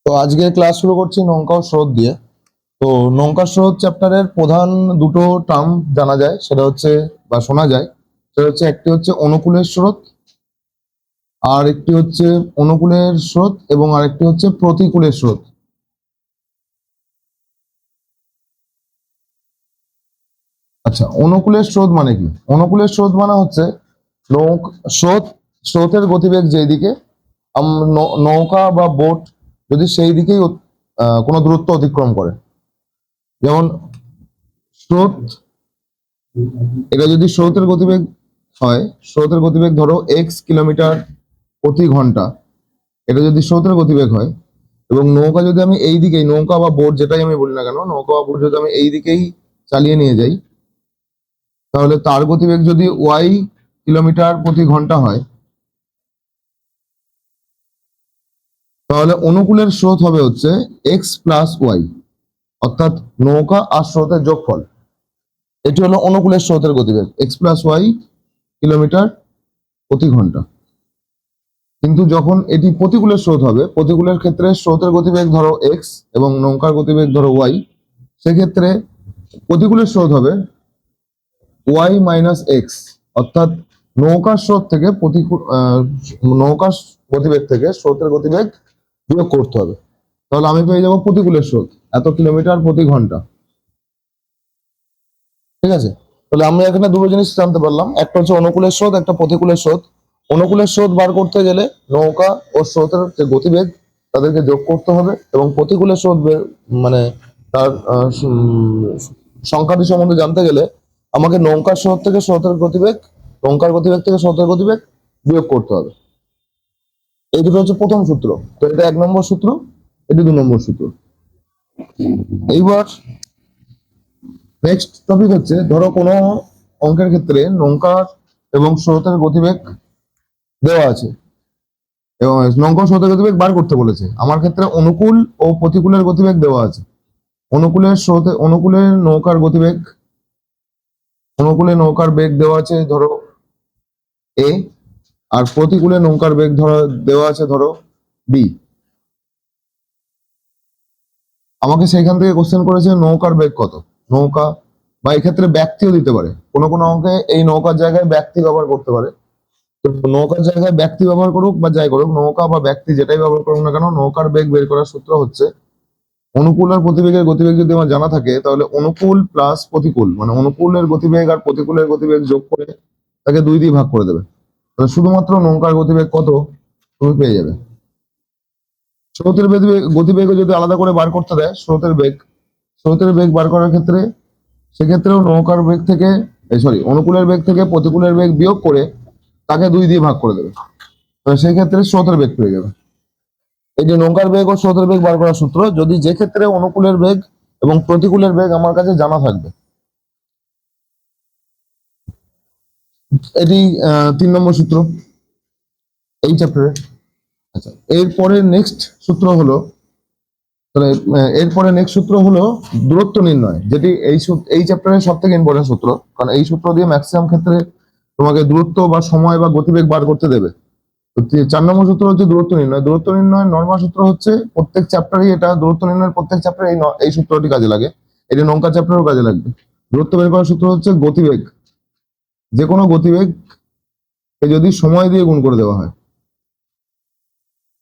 তো আজকে ক্লাস শুরু করছি নৌকা ও স্রোত দিয়ে। তো নৌকা স্রোত চ্যাপ্টারের প্রধান দুটো টার্ম জানা যায়, সেটা হচ্ছে বা শোনা যায়, সেটা হচ্ছে একটি হচ্ছে অনুকূলের স্রোত, আর একটি হচ্ছে অনুকূলের স্রোত এবং আরেকটি হচ্ছে প্রতিকূলের স্রোত। আচ্ছা, অনুকূলের স্রোত মানে কি? অনুকূলের স্রোত মানে হচ্ছে স্রোত, স্রোতের গতিবেগ যেদিকে নৌকা বা বোট যদি সেই দিকেই কোনো দূরত্ব অতিক্রম করে। যেমন স্রোত, এটা যদি স্রোতের গতিবেগ হয়, স্রোতের গতিবেগ ধরো এক্স কিলোমিটার প্রতি ঘন্টা, এটা যদি স্রোতের গতিবেগ হয়, এবং নৌকা যদি আমি এই দিকেই, নৌকা বা বোট যেটাই আমি বলি না কেন, নৌকা বা বোট যদি আমি এই দিকেই চালিয়ে নিয়ে যাই, তাহলে তার গতিবেগ যদি ওয়াই কিলোমিটার প্রতি ঘন্টা হয়, তাহলে অনুকূলের স্রোত হবে হচ্ছে এক্স প্লাস ওয়াই, অর্থাৎ নৌকা আর স্রোতের যোগফল। এটি হলো অনুকূলের স্রোতের গতিবেগ, এক্স প্লাস ওয়াই কিলোমিটার প্রতি ঘন্টা। কিন্তু যখন এটি প্রতিকূলের স্রোত হবে, প্রতিকূলের ক্ষেত্রে স্রোতের গতিবেগ ধরো এক্স এবং নৌকার গতিবেগ ধরো ওয়াই, সেক্ষেত্রে প্রতিকূলের স্রোত হবে ওয়াই মাইনাস এক্স, অর্থাৎ নৌকার স্রোত থেকে নৌকার গতিবেগ থেকে স্রোতের গতিবেগ বিয়োগ করতে হবে। তাহলে আমি পেয়ে যাবো প্রতিকূলের স্রোত এত কিলোমিটার প্রতি ঘন্টা। ঠিক আছে, তাহলে আমরা এখানে দুটো জিনিস জানতে পারলাম, একটা হচ্ছে অনুকূলের স্রোত, একটা প্রতিকূলের স্রোত। অনুকূলের স্রোত বার করতে গেলে নৌকা ও স্রোতের যে গতিবেগ তাদেরকে যোগ করতে হবে, এবং প্রতিকূলের স্রোত মানে তার সংখ্যাটি সম্বন্ধে জানতে গেলে আমাকে নৌকার স্রোত থেকে স্রোতের গতিবেগ, নৌকার গতিবেগ থেকে স্রোতের গতিবেগ বিয়োগ করতে হবে। এই দুটো হচ্ছে প্রথম সূত্র। তো এটা 1 নম্বর সূত্র, এটি 2 নম্বর সূত্র। এইবার নেক্সট টপিক হচ্ছে, ধরো কোনো অঙ্কের ক্ষেত্রে নৌকার এবং স্রোতের গতিবেগ দেওয়া আছে এবং নৌকা ও স্রোতের গতিবেগ বার করতে বলেছে। আমার ক্ষেত্রে অনুকূল ও প্রতিকূলের গতিবেগ দেওয়া আছে। অনুকূলের নৌকার গতিবেগ, অনুকূলে নৌকার বেগ দেওয়া আছে ধরো এ, আর প্রতিকূলে নৌকার বেগ ধরো দেওয়া আছে ধরো বি। আমাকে সেখান থেকে কোশ্চেন করেছে নৌকার বেগ কত। নৌকা বা এক্ষেত্রে ব্যক্তিও দিতে পারে, কোনো কোনো অঙ্কে এই নৌকার জায়গায় ব্যক্তি ব্যবহার করতে পারে। তো নৌকার জায়গায় ব্যক্তি ব্যবহার করুক বা যাই করুক, নৌকা বা ব্যক্তি যেটাই ব্যবহার করুক না কেন, নৌকার বেগ বের করার সূত্র হচ্ছে অনুকূল আর প্রতিবেগের গতিবেগ যদি আমার জানা থাকে, তাহলে অনুকূল প্লাস প্রতিকূল মানে অনুকূলের গতিবেগ আর প্রতিকূলের গতিবেগ যোগ করে তাকে 2 দিয়ে ভাগ করে দেবে। তাহলে শুধুমাত্র নৌকার গতিবেগ কত তুমি পেয়ে যাবে। স্রোতের গতিবেগ যদি আলাদা করে বার করতে দেয়, স্রোতের বেগ বার করার ক্ষেত্রে সেক্ষেত্রেও নৌকার বেগ থেকে, অনুকূলের বেগ থেকে প্রতিকূলের বেগ বিয়োগ করে তাকে 2 দিয়ে ভাগ করে দেবে। সেই ক্ষেত্রে স্রোতের বেগ পেয়ে যাবে। এই যে নৌকার বেগ ও স্রোতের বেগ বার করার সূত্র, যদি যে ক্ষেত্রে অনুকূলের বেগ এবং প্রতিকূলের বেগ আমার কাছে জানা থাকবে। এটি 3 নম্বর সূত্র এই চ্যাপ্টারে। আচ্ছা, এরপরে নেক্সট সূত্র হলো, তাহলে এরপরে নেক্সট সূত্র হলো দূরত্ব নির্ণয়, যেটি এই চ্যাপ্টারের সব থেকে ইম্পর্টেন্ট সূত্র, কারণ এই সূত্র দিয়ে ম্যাক্সিমাম ক্ষেত্রে তোমাকে দূরত্ব বা সময় বা গতিবেগ বার করতে দেবে। 4 নম্বর সূত্র হচ্ছে দূরত্ব নির্ণয়। দূরত্ব নির্ণয়ের নর্মাল সূত্র হচ্ছে প্রত্যেক চ্যাপ্টারই এটা, দূরত্ব নির্ণয়ের প্রত্যেক চ্যাপ্টারে এই সূত্রটি কাজে লাগে। এটি নৌকা চ্যাপ্টারও কাজে লাগবে। দূরত্ব বের করার সূত্র হচ্ছে গতিবেগ, যে কোনো গতিবেগ যদি সময় দিয়ে গুণ করে দেওয়া হয়,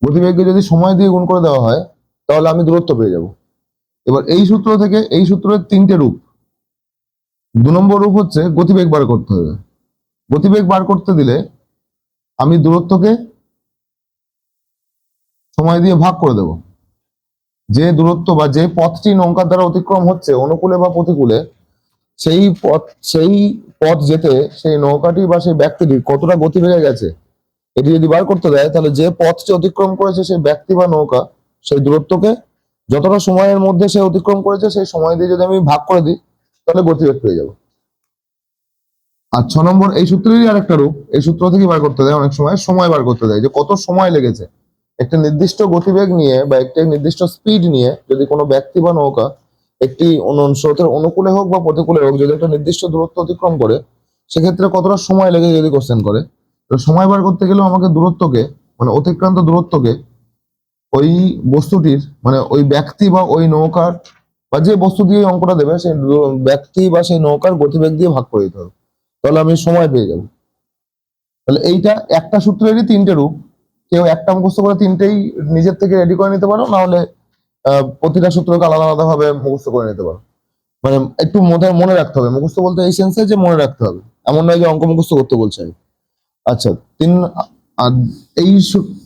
গতিবেগকে যদি সময় দিয়ে গুণ করে দেওয়া হয়, তাহলে আমি দূরত্ব পেয়ে যাব। এবার এই সূত্র থেকে, এই সূত্রের 3টে রূপ। 2 নম্বর রূপ হচ্ছে গতিবেগ বার করতে হবে। গতিবেগ বার করতে দিলে আমি দূরত্বকে সময় দিয়ে ভাগ করে দেব। যে দূরত্ব বা যে পথটি নৌকার দ্বারা অতিক্রম হচ্ছে অনুকূলে বা প্রতিকূলে, সেই পথ যেতে সেই নৌকাটি বা সেই ব্যক্তিটি কতটা গতিবেগে গেছে, এটি যদি বার করতে দেয়, তাহলে যে পথটি অতিক্রম করেছে সেই ব্যক্তি বা নৌকা, সেই দূরত্বকে যতটা সময়ের মধ্যে সে অতিক্রম করেছে সেই সময় দিয়ে যদি আমি ভাগ করে দিই, তাহলে গতিবেগ পেয়ে যাবো। আর 6 নম্বর এই সূত্রেরই আরেকটা রূপ, এই সূত্র থেকে বার করতে দেয়, অনেক সময় সময় বার করতে দেয়, যে কত সময় লেগেছে একটা নির্দিষ্ট গতিবেগ নিয়ে বা একটা নির্দিষ্ট স্পিড নিয়ে, যদি কোনো ব্যক্তি বা নৌকা একটি স্রোতের অনুকূলে হোক বা প্রতিকূলে হোক, যদি একটা নির্দিষ্ট দূরত্ব অতিক্রম করে, সেক্ষেত্রে কতটা সময় লেগে যদি কোশ্চেন করে, তো সময় বার করতে গেলেও আমাকে দূরত্বকে, মানে অতিক্রান্ত দূরত্বকে ওই বস্তুটির মানে ওই ব্যক্তি বা ওই নৌকার বা যে বস্তু দিয়ে অঙ্কটা দেবে সেই ব্যক্তি বা সেই নৌকার গতিবেগ দিয়ে ভাগ করে দিতে হবে, তাহলে আমি সময় পেয়ে যাবো। তাহলে এইটা একটা সূত্রেরই তিনটে রূপ, কেউ একটা মুখস্থ করে তিনটেই নিজের থেকে রেডি করে নিতে পারো, না হলে প্রতিটা সূত্রকে আলাদা আলাদা ভাবে মুখস্থ করে নিতে পারো। মানে একটু মনে রাখতে হবে, মুখস্থ বলতে এই সেন্সে যে মনে রাখতে হবে, এমন নয় যে অঙ্ক মুখস্থ করতে বলছে আমি। আচ্ছা, আর এই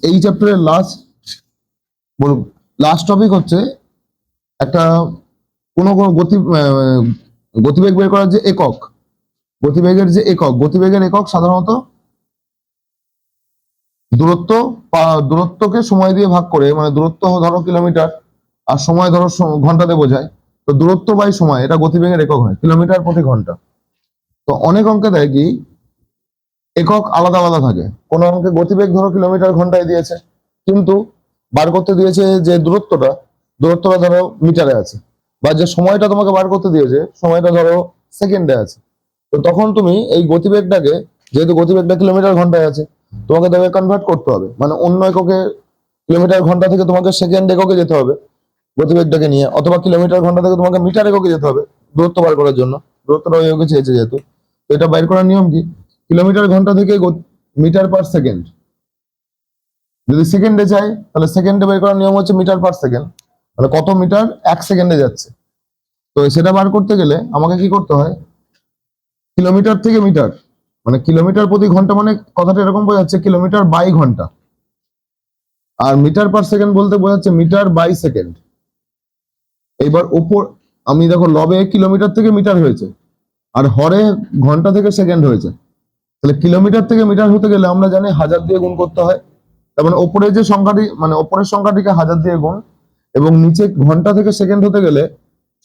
এই চ্যাপ্টারের লাস্ট টপিক হচ্ছে একটা কোনো গতিবেগ বের করার যে একক, গতিবেগের একক সাধারণত দূরত্ব দূরত্বকে সময় দিয়ে ভাগ করে, মানে দূরত্ব ধরো কিলোমিটার আর সময় ধরো ঘন্টাতে বোঝায়, তো দূরত্ব বাই সময় এটা গতিবেগের একক হয় কিলোমিটার প্রতি ঘন্টা। তো অনেক অঙ্কে দেয় কি একক আলাদা আলাদা থাকে, কোন অঙ্কে গতিবেগ ধরো কিলোমিটার ঘন্টায় দিয়েছে, কিন্তু বার করতে দিয়েছে যে দূরত্বটা ধরো মিটারে আছে, বা যে সময়টা তোমাকে বার করতে দিয়েছে সময়টা ধরো সেকেন্ডে আছে। তো তখন তুমি এই গতিবেগটাকে, যেহেতু গতিবেগটা কিলোমিটার ঘন্টায় আছে, তোমাকে তবে কনভার্ট করতে হবে, মানে অন্য এককে, কিলোমিটার ঘন্টা থেকে তোমাকে সেকেন্ড এককে যেতে হবে গতিবেগটাকে নিয়ে, অথবা কিলোমিটার ঘন্টা থেকে তোমাকে মিটার এককে যেতে হবে দূরত্ব বার করার জন্য, দূরত্বটা ওই একে চেয়েছে যেহেতু। তো এটা বাইর করার নিয়ম কি, কিলোমিটার ঘন্টা থেকে মিটার পার সেকেন্ড, যদি সেকেন্ডে চাই তাহলে সেকেন্ডে বের করার নিয়ম হচ্ছে মিটার পার সেকেন্ড, মানে কত মিটার এক সেকেন্ডে যাচ্ছে। তো সেটা বার করতে গেলে আমাকে কি করতে হয়, কিলোমিটার থেকে মিটার, মানে কিলোমিটার প্রতি ঘন্টা, মানে কথাটা এরকম বোঝাচ্ছে কিলোমিটার বাই ঘন্টা, আর মিটার পার সেকেন্ড বলতে বোঝাচ্ছে মিটার বাই সেকেন্ড। এইবার উপর আমি দেখো লবে কিলোমিটার থেকে মিটার হয়েছে আর হরে ঘন্টা থেকে সেকেন্ড হয়েছে, তাহলে কিলোমিটার থেকে মিটার হতে গেলে আমরা জানি হাজার দিয়ে গুণ করতে হয়, তার মানে ওপরে যে সংখ্যাটি, মানে ওপরের সংখ্যাটিকে হাজার দিয়ে গুণ, এবং নিচে ঘন্টা থেকে সেকেন্ড হতে গেলে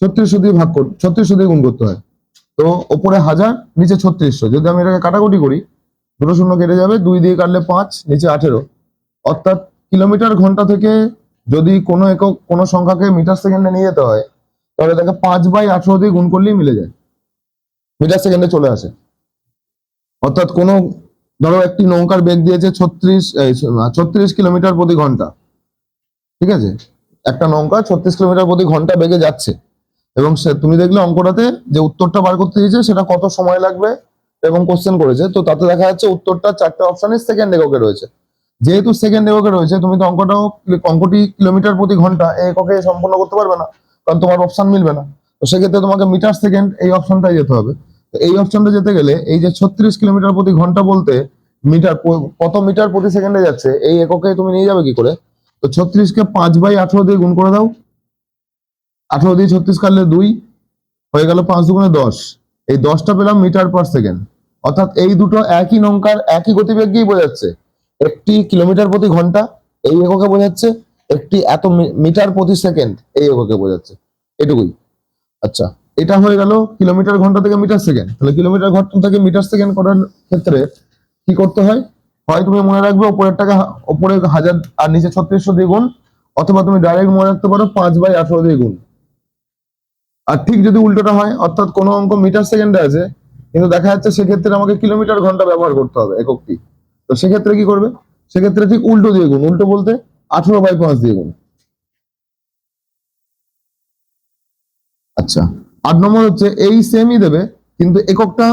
3600 দিয়ে 3600 দিয়ে গুণ করতে হয়। তো ওপরে 1000 নিচে 3600, যদি আমি এটাকে কাটাকুটি করি দুটো শূন্য কেটে যাবে, 2 দিয়ে কাটলে 5 নিচে 18, অর্থাৎ কিলোমিটার ঘন্টা থেকে যদি কোনো একক কোনো সংখ্যাকে মিটার সেকেন্ডে নিয়ে যেতে হয় তাহলে তাকে 5/18 দিয়ে গুণ করলেই মিলে যায়, মিটার সেকেন্ডে চলে আসে। অর্থাৎ কোনো ধরো একটি নৌকার বেগ দিয়েছে 36 কিলোমিটার প্রতি ঘন্টা, ঠিক আছে, একটা নৌকা 36 কিলোমিটার প্রতি ঘন্টা বেগে যাচ্ছে, এবং তুমি দেখলে অঙ্কটাতে যে উত্তরটা বার করতে দিয়েছে সেটা কত সময় লাগবে এবং কোশ্চেন করেছে, তো তাতে দেখা যাচ্ছে উত্তরটা চারটে অপশনে সেকেন্ড এককে রয়েছে। যেহেতু সেকেন্ড এককে রয়েছে তুমি তো অঙ্কটি কিলোমিটার প্রতি ঘন্টা এই এককে সম্পন্ন করতে পারবে না, কারণ তোমার অপশন মিলবে না। তো সেক্ষেত্রে তোমাকে মিটার সেকেন্ড এই অপশনটাই যেতে হবে। তো এই অপশনটা যেতে গেলে এই যে 36 কিলোমিটার প্রতি ঘন্টা বলতে মিটার কত মিটার প্রতি সেকেন্ডে যাচ্ছে এই এককে তুমি নিয়ে যাবে কি করে, তো 36কে 5/18 দিয়ে গুণ করে দাও, 18 দিয়ে 36 কাটলে 2 হয়ে গেল, 5 দুগুণে 10, এই 10টা পেলাম মিটার পার সেকেন্ড। অর্থাৎ এই দুটো একই নৌকার একই গতিবেগকেই বোঝাচ্ছে, একটি কিলোমিটার প্রতি ঘন্টা এই এককে বোঝাচ্ছে, একটি এত মিটার প্রতি সেকেন্ড এই এককে বোঝাচ্ছে, এটুকুই। আচ্ছা, এটা হয়ে গেল কিলোমিটার ঘন্টা থেকে মিটার সেকেন্ড। তাহলে কিলোমিটার ঘন্টা থেকে মিটার সেকেন্ড করার ক্ষেত্রে কি করতে হয়, হয় তুমি মনে রাখবে ওপরেরটাকে ওপরে 1000 আর নিচে 3600 দিয়ে গুণ, অথবা তুমি ডাইরেক্ট মনে রাখতে পারো 5/18 দিয়ে গুণ। আর ঠিক যদি উল্টোটা হয়, অর্থাৎ কোনো অঙ্ক মিটার সেকেন্ডে আছে কিন্তু দেখা যাচ্ছে সেক্ষেত্রে আমাকে কিলোমিটার ঘন্টা ব্যবহার করতে হবে এককটি, তো সেক্ষেত্রে কি করবে, সেক্ষেত্রে ঠিক উল্টো দিয়ে গুণ, উল্টো বলতে 18/5 দিয়ে গুণ। আচ্ছা, 8 নম্বর হচ্ছে এই সেমই দেবে কিন্তু এককটা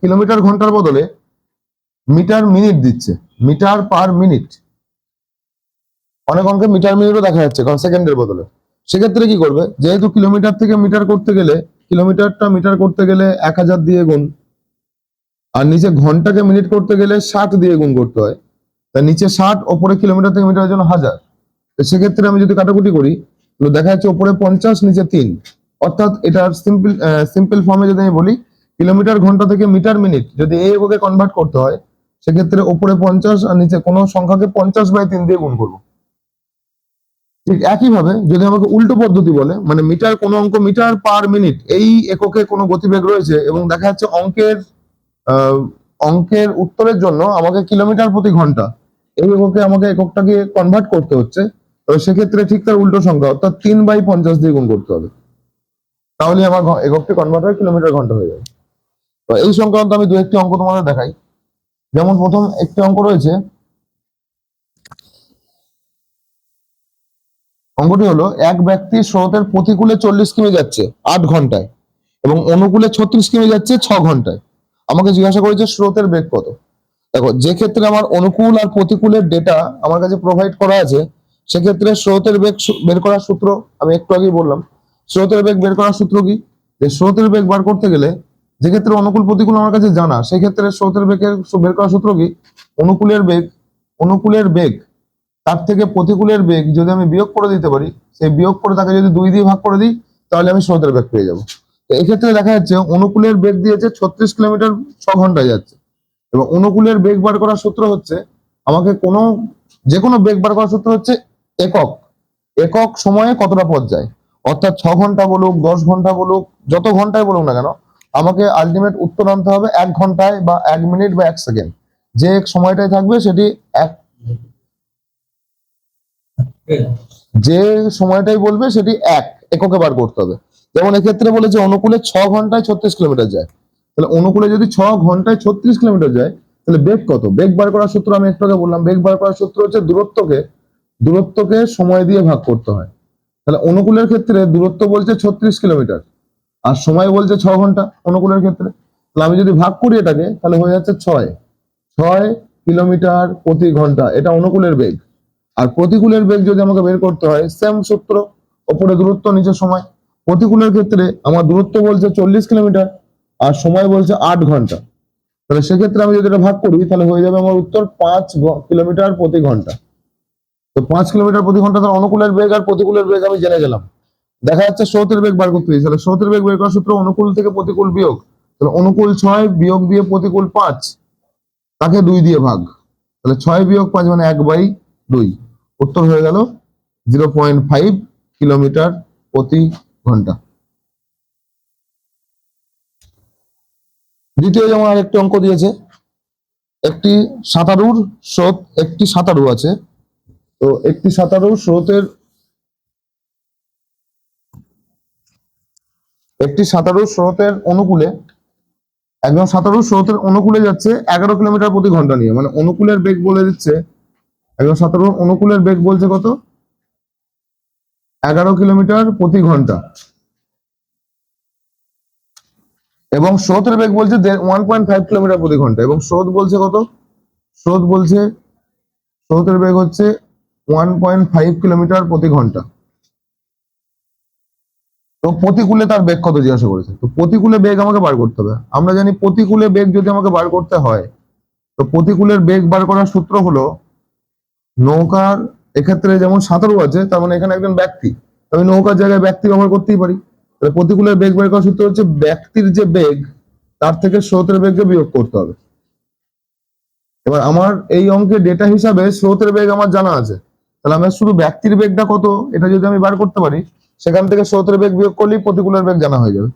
কিলোমিটার ঘন্টার বদলে মিটার মিনিট দিচ্ছে, মিটার পার মিনিট। অনেক অঙ্কে মিটার মিনিটও দেখা যাচ্ছে কারণ সেকেন্ডের বদলে। সেক্ষেত্রে কি করবে, যেহেতু কিলোমিটার থেকে মিটার করতে গেলে কিলোমিটারটা মিটার করতে গেলে 1000 দিয়ে গুণ, আর নিচে ঘন্টাকে মিনিট করতে গেলে 60 দিয়ে গুণ করতে হয়, তাই নিচে 60 ওপরে কিলোমিটার থেকে মিটারের জন্য 1000। তো সেক্ষেত্রে আমি যদি কাটাকুটি করি তাহলে দেখা যাচ্ছে ওপরে 50 নিচে 3, অর্থাৎ এটার সিম্পল ফর্মে যদি আমি বলি কিলোমিটার ঘন্টা থেকে মিটার মিনিট যদি এই এককে কনভার্ট করতে হয় সেক্ষেত্রে ওপরে 50 আর নিচে কোনো সংখ্যাকে 50/3 দিয়ে গুণ করবো। ঠিক একইভাবে যদি আমাকে উল্টো পদ্ধতি বলে, মানে মিটার কোনো অঙ্ক মিটার পার মিনিট এই এককে কোনো গতিবেগ রয়েছে এবং দেখা যাচ্ছে অঙ্কের উত্তরের জন্য আমাকে কিলোমিটার প্রতি ঘন্টা এই এককে আমাকে এককটাকে কনভার্ট করতে হচ্ছে, তো সেক্ষেত্রে ঠিক তার উল্টো সংখ্যা অর্থাৎ 3/50 দিয়ে গুণ করতে হবে, তাহলে আমার এককটি কনভার্ট হয়ে কিলোমিটার ঘন্টা হয়ে যাবে। তো এই সংক্রান্ত আমি দু একটি অঙ্ক তোমাদের দেখাই। যেমন প্রথম একটি অঙ্ক রয়েছে, অঙ্কটি হলো এক ব্যক্তি স্রোতের প্রতিকূলে 40 কিমি যাচ্ছে 8 ঘন্টায় এবং অনুকূলে 36 কিমি যাচ্ছে 6 ঘন্টায়। আমাকে জিজ্ঞাসা করেছে স্রোতের বেগ কত। দেখো, যে ক্ষেত্রে আমার অনুকূল আর প্রতিকূলের ডেটা আমার কাছে প্রোভাইড করা আছে, সেক্ষেত্রে স্রোতের বেগ বের করার সূত্র আমি একটু আগেই বললাম। স্রোতের বেগ বের করার সূত্র কি? যে স্রোতের বেগ বার করতে গেলে, যে ক্ষেত্রে অনুকূল প্রতিকূল আমার কাছে জানা, সেই ক্ষেত্রে স্রোতের বেগের বের করার সূত্র কি? অনুকূলের বেগ তার থেকে প্রতিকূলের বেগ যদি আমি বিয়োগ করে দিতে পারি, সেই বিয়োগ করে তাকে যদি 2 দিয়ে ভাগ করে দিই, তাহলে আমি স্রোতের বেগ পেয়ে যাবো। তো এক্ষেত্রে দেখা যাচ্ছে অনুকূলের বেগ দিয়েছে 36 কিলোমিটার 6 ঘন্টায় যাচ্ছে, এবং অনুকূলের বেগ বার করার সূত্র হচ্ছে, আমাকে যে কোনো বেগ বার করার সূত্র হচ্ছে একক সময়ে কতটা পথ যায়। অর্থাৎ 6 ঘন্টা বলুক, 10 ঘন্টা বলুক, যত ঘন্টায় বলুক না কেন, আমাকে আলটিমেট উত্তর আনতে হবে 1 ঘন্টায় বা 1 মিনিট বা 1 সেকেন্ড। যে সময়টাই থাকবে সেটি যে সময়টাই বলবে সেটি এককে বার করতে হবে। যেমন এক্ষেত্রে বলেছে অনুকূলে 6 ঘন্টায় 36 কিলোমিটার যায়, তাহলে অনুকূলে যদি 6 ঘন্টায় 36 কিলোমিটার যায়, তাহলে বেগ কত? বেগ বার করার সূত্র আমি একটু আগে বললাম। বেগ বার করার সূত্র হচ্ছে দূরত্বকে সময় দিয়ে ভাগ করতে হয়। তাহলে অনুকূলের ক্ষেত্রে দূরত্ব বলছে 36 কিলোমিটার আর সময় বলছে 6 ঘন্টা অনুকূলের ক্ষেত্রে। তাহলে আমি যদি ভাগ করি এটাকে, তাহলে হয়ে যাচ্ছে 6 কিলোমিটার প্রতি ঘন্টা। এটা অনুকূলের বেগ। আর প্রতিকূলের বেগ যদি আমাকে বের করতে হয়, সেম সূত্র, ওপরে দূরত্ব নিচে সময়। প্রতিকূলের ক্ষেত্রে আমার দূরত্ব বলছে 40 কিলোমিটার আর সময় বলছে 8 ঘন্টা। তাহলে সেক্ষেত্রে আমি যদি এটা ভাগ করি, তাহলে হয়ে যাবে আমার উত্তর 5 কিলোমিটার প্রতি ঘন্টা। তো 5 কিলোমিটার প্রতি ঘন্টা, তার অনুকূলের বেগ আর প্রতিকূলের বেগ আমি জেনে গেলাম। দেখা যাচ্ছে স্রোতের বেগ বার করতে দিয়েছে, তাহলে স্রোতের বেগ বের করার সূত্র অনুকূল থেকে প্রতিকূল বিয়োগ। তাহলে অনুকূল 6 বিয়োগ দিয়ে প্রতিকূল 5, তাকে 2 দিয়ে ভাগ। তাহলে 6 বিয়োগ 5 মানে 1/2। উত্তর হয়ে গেল 0.5 কিলোমিটার প্রতি ঘন্টা। দ্বিতীয় যেমন আরেকটি অঙ্ক দিয়েছে, একটি সাঁতারু আছে। তো একটি সাঁতারু স্রোতের অনুকূলে, একজন সাঁতারু স্রোতের অনুকূলে যাচ্ছে 11 কিলোমিটার প্রতি ঘন্টা নিয়ে। মানে অনুকূলের বেগ বলে দিচ্ছে, একজন সাঁতারুর অনুকূলের বেগ বলছে কত? 11 কিলোমিটার প্রতি ঘন্টা, এবং স্রোতের বেগ বলছে 1.5 কিলোমিটার প্রতি ঘন্টা। এবং স্রোত বলছে কত? স্রোতের বেগ হচ্ছে 1.5 কিলোমিটার প্রতি ঘন্টা। তো প্রতিকূলে তার বেগ কত জিজ্ঞাসা করেছে। তো প্রতিকূলে বেগ আমাকে বার করতে হবে। আমরা জানি প্রতিকূলে বেগ যদি আমাকে বার করতে হয়, তো প্রতিকূলের বেগ বার করার সূত্র হলো, নৌকার এক্ষেত্রে যেমন সাঁতারু আছে, তার মানে এখানে একজন ব্যক্তি, আমি নৌকার জায়গায় ব্যক্তি ব্যবহার করতেই পারি। তাহলে প্রতিকূলের বেগ বের করার সূত্র হচ্ছে ব্যক্তির যে বেগ তার থেকে স্রোতের বেগকে বিয়োগ করতে হবে। এবার আমার এই অঙ্কের ডেটা হিসাবে স্রোতের বেগ আমার জানা আছে, তাহলে আমার শুধু ব্যক্তির বেগটা কত এটা যদি আমি বার করতে পারি, সেখান থেকে স্রোতের বেগ বিয়োগ করলেই প্রতিকূলের বেগ জানা হয়ে যাবে।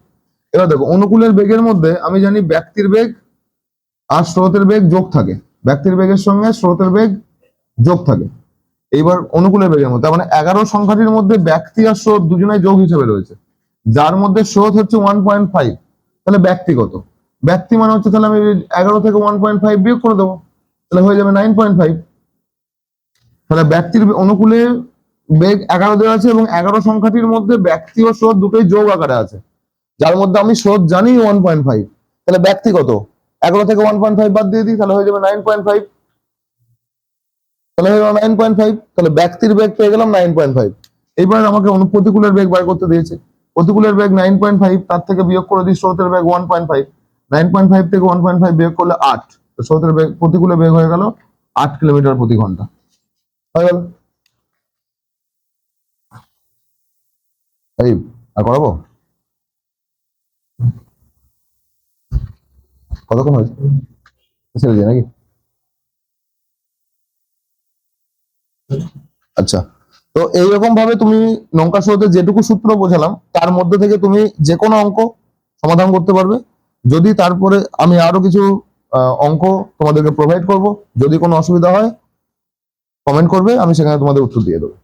এবার দেখো, অনুকূলের বেগের মধ্যে আমি জানি ব্যক্তির বেগ আর স্রোতের বেগ যোগ থাকে, ব্যক্তির বেগের সঙ্গে স্রোতের বেগ যোগ থাকে। এইবার অনুকূলের বেগের মধ্যে, মানে 11 সংখ্যাটির মধ্যে ব্যক্তি আর স্রোত দুজনেই যোগ হিসেবে রয়েছে, যার মধ্যে স্রোত হচ্ছে 1.5। তাহলে ব্যক্তি কত? ব্যক্তি মানে হচ্ছে, তাহলে আমি 11 থেকে 1.5 বিয়োগ করে দেবো, তাহলে হয়ে যাবে 9.5। তাহলে ব্যক্তির অনুকূলে বেগ 11 দেওয়া আছে এবং 11 সংখ্যাটির মধ্যে ব্যক্তি ও স্রোত দুটোই যোগ আকারে আছে, যার মধ্যে আমি স্রোত জানি 1.5। তাহলে ব্যক্তি কত? 11 থেকে 1.5 বাদ দিয়ে দিই, তাহলে হয়ে যাবে 9.5। তাহলে হয়ে গেল 9.5। তাহলে ব্যক্তির বেগ পেয়ে গেলাম 9.5। এইবার আমাকে প্রতিকূলের বেগ বার করতে দিয়েছে। প্রতিকূলের বেগ 9.5, তার থেকে বিয়োগ করে দিই স্রোতের বেগ 1.5। 9.5 থেকে 1.5 বিয়োগ করলে 8। তো স্রোতের বেগ, প্রতিকূলের বেগ হয়ে গেল 8 কিলোমিটার প্রতি ঘন্টা। হয়ে গেল। এই আর করাবো? কতক্ষণ হয়েছে? ছেড়ে দিয়ে নাকি? আচ্ছা, তো এইরকম ভাবে তুমি নৌকা স্রোতের যেটুকু সূত্র বোঝালাম, তার মধ্যে থেকে তুমি যে কোনো অঙ্ক সমাধান করতে পারবে। যদি তারপরে আমি আরো কিছু অঙ্ক তোমাদেরকে প্রোভাইড করব, যদি কোনো অসুবিধা হয় কমেন্ট করবে, আমি সেখানে তোমাদের উত্তর দিয়ে দেবো।